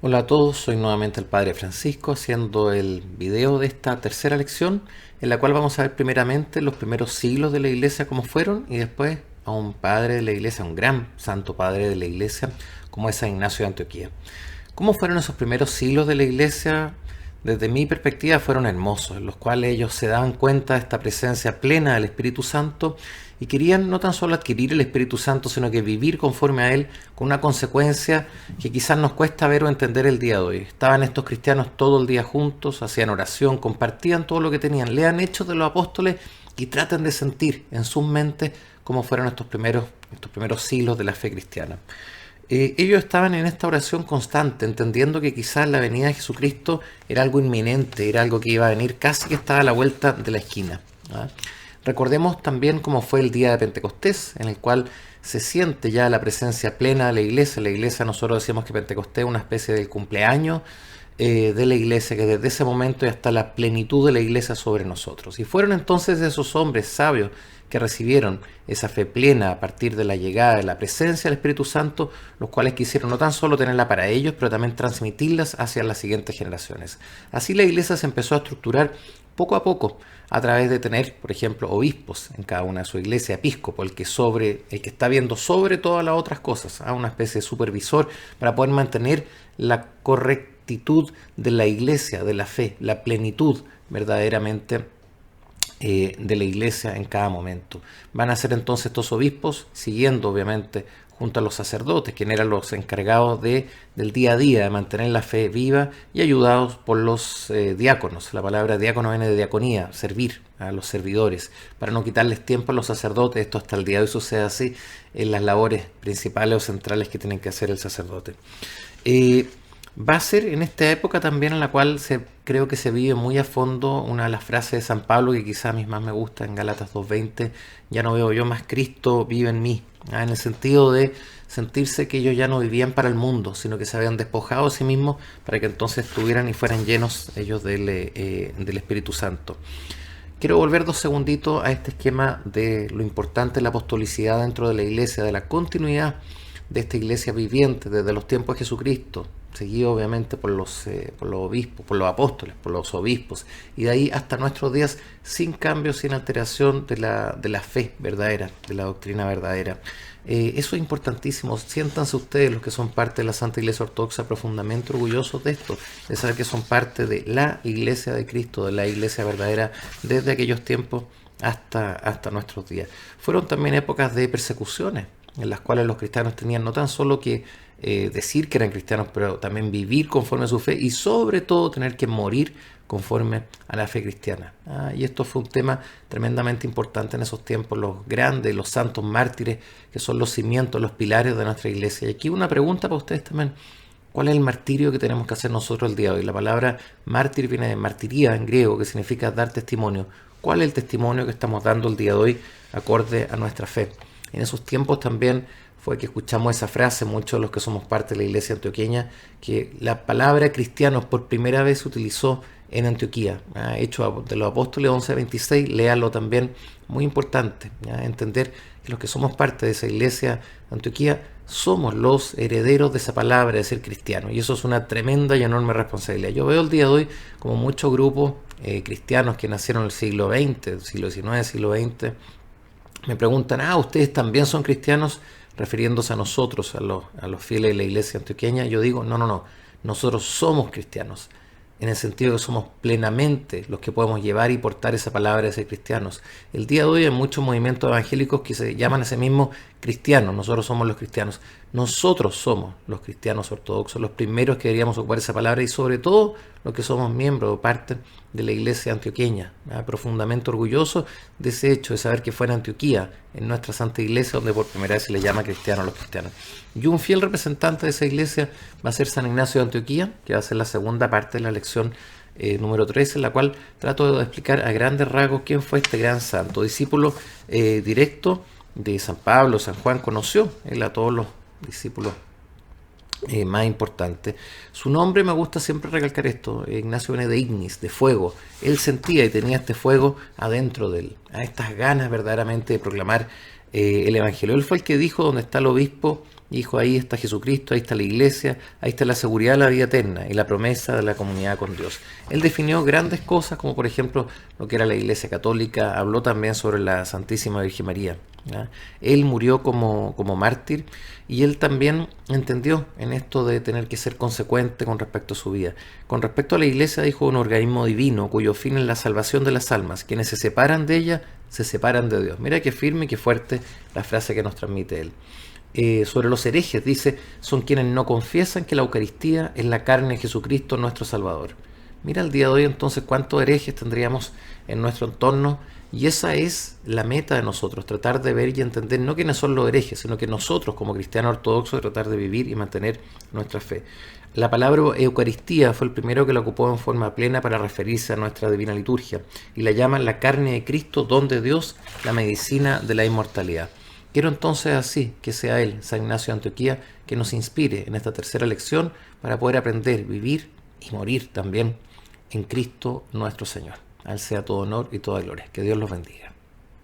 Hola a todos, soy nuevamente el Padre Francisco haciendo el video de esta tercera lección en la cual vamos a ver primeramente los primeros siglos de la Iglesia como fueron y después a un padre de la Iglesia, un gran santo padre de la Iglesia como es San Ignacio de Antioquía. ¿Cómo fueron esos primeros siglos de la Iglesia? Desde mi perspectiva fueron hermosos, en los cuales ellos se daban cuenta de esta presencia plena del Espíritu Santo y querían no tan solo adquirir el Espíritu Santo, sino que vivir conforme a Él, con una consecuencia que quizás nos cuesta ver o entender el día de hoy. Estaban estos cristianos todo el día juntos, hacían oración, compartían todo lo que tenían, lean Hechos de los Apóstoles y traten de sentir en sus mentes cómo fueron estos primeros siglos de la fe cristiana. Ellos estaban en esta oración constante, entendiendo que quizás la venida de Jesucristo era algo inminente, era algo que iba a venir, casi que estaba a la vuelta de la esquina. ¿Ah? Recordemos también cómo fue el día de Pentecostés, en el cual se siente ya la presencia plena de la iglesia. La iglesia, nosotros decíamos que Pentecostés es una especie del cumpleaños de la iglesia, que desde ese momento ya está la plenitud de la iglesia sobre nosotros. Y fueron entonces esos hombres sabios que recibieron esa fe plena a partir de la llegada de la presencia del Espíritu Santo, los cuales quisieron no tan solo tenerla para ellos, pero también transmitirlas hacia las siguientes generaciones. Así la iglesia se empezó a estructurar poco a poco, a través de tener, por ejemplo, obispos en cada una de su iglesia, episcopo, el que está viendo sobre todas las otras cosas, una especie de supervisor para poder mantener la correctitud de la iglesia, de la fe, la plenitud verdaderamente de la iglesia en cada momento. Van a ser entonces estos obispos, siguiendo obviamente junto a los sacerdotes, quienes eran los encargados del día a día, de mantener la fe viva, y ayudados por los diáconos. La palabra diácono viene de diaconía, servir a los servidores, para no quitarles tiempo a los sacerdotes. Esto hasta el día de hoy sucede así en las labores principales o centrales que tienen que hacer el sacerdote. Va a ser en esta época también en la cual creo que se vive muy a fondo una de las frases de San Pablo que quizás a mí más me gusta en Gálatas 2:20, ya no veo yo más, Cristo vive en mí, en el sentido de sentirse que ellos ya no vivían para el mundo, sino que se habían despojado a sí mismos para que entonces estuvieran y fueran llenos ellos del Espíritu Santo. Quiero volver 2 segunditos a este esquema de lo importante de la apostolicidad dentro de la iglesia, de la continuidad de esta iglesia viviente desde los tiempos de Jesucristo, seguido obviamente por los obispos, por los apóstoles, por los obispos, y de ahí hasta nuestros días, sin cambio, sin alteración de la fe verdadera, de la doctrina verdadera. Eso es importantísimo. Siéntanse ustedes, los que son parte de la Santa Iglesia Ortodoxa, profundamente orgullosos de esto, de saber que son parte de la Iglesia de Cristo, de la Iglesia verdadera, desde aquellos tiempos hasta nuestros días. Fueron también épocas de persecuciones, en las cuales los cristianos tenían no tan solo que decir que eran cristianos, pero también vivir conforme a su fe y sobre todo tener que morir conforme a la fe cristiana. Y esto fue un tema tremendamente importante en esos tiempos, los grandes, los santos mártires, que son los cimientos, los pilares de nuestra iglesia. Y aquí una pregunta para ustedes también: ¿cuál es el martirio que tenemos que hacer nosotros el día de hoy? La palabra mártir viene de martiría en griego, que significa dar testimonio. ¿Cuál es el testimonio que estamos dando el día de hoy acorde a nuestra fe? En esos tiempos también fue que escuchamos esa frase, muchos de los que somos parte de la iglesia antioqueña, que la palabra cristianos por primera vez se utilizó en Antioquía. Hechos de los Apóstoles 11:26, léalo también, muy importante, entender que los que somos parte de esa iglesia Antioquía somos los herederos de esa palabra de ser cristianos, y eso es una tremenda y enorme responsabilidad. Yo veo el día de hoy como muchos grupos cristianos que nacieron en el siglo XX, siglo XIX, siglo XX, me preguntan, ¿ustedes también son cristianos? Refiriéndose a nosotros, a los fieles de la iglesia antioqueña. Yo digo, no, nosotros somos cristianos, en el sentido que somos plenamente los que podemos llevar y portar esa palabra de ser cristianos. El día de hoy hay muchos movimientos evangélicos que se llaman a sí mismos cristianos. Nosotros somos los cristianos. Nosotros somos los cristianos ortodoxos, los primeros que deberíamos ocupar esa palabra, y sobre todo los que somos miembros o parte de la iglesia antioqueña, profundamente orgullosos de ese hecho, de saber que fue en Antioquía, en nuestra Santa Iglesia, donde por primera vez se les llama cristianos a los cristianos. Y un fiel representante de esa iglesia va a ser San Ignacio de Antioquía, que va a ser la segunda parte de la lección número 13, en la cual trato de explicar a grandes rasgos quién fue este gran santo, discípulo directo de San Pablo, San Juan. Conoció él a todos los discípulos más importante. Su nombre, me gusta siempre recalcar esto, Ignacio viene de ignis, de fuego. Él sentía y tenía este fuego adentro de él, a estas ganas verdaderamente de proclamar el Evangelio. Él fue el que dijo: donde está el obispo, y dijo, ahí está Jesucristo, ahí está la iglesia, ahí está la seguridad de la vida eterna y la promesa de la comunidad con Dios. Él definió grandes cosas como por ejemplo lo que era la iglesia católica, habló también sobre la Santísima Virgen María, ¿ya? Él murió como mártir y él también entendió en esto de tener que ser consecuente con respecto a su vida. Con respecto a la iglesia dijo un organismo divino cuyo fin es la salvación de las almas. Quienes se separan de ella se separan de Dios. Mira qué firme y qué fuerte la frase que nos transmite él. Sobre los herejes dice, son quienes no confiesan que la Eucaristía es la carne de Jesucristo nuestro Salvador. Mira el día de hoy entonces cuántos herejes tendríamos en nuestro entorno, y esa es la meta de nosotros, tratar de ver y entender no quiénes son los herejes, sino que nosotros como cristianos ortodoxos tratar de vivir y mantener nuestra fe. La palabra Eucaristía fue el primero que la ocupó en forma plena para referirse a nuestra divina liturgia, y la llaman la carne de Cristo, don de Dios, la medicina de la inmortalidad. Quiero entonces así que sea Él, San Ignacio de Antioquía, que nos inspire en esta tercera lección para poder aprender, vivir y morir también en Cristo nuestro Señor. A Él sea todo honor y toda gloria. Que Dios los bendiga.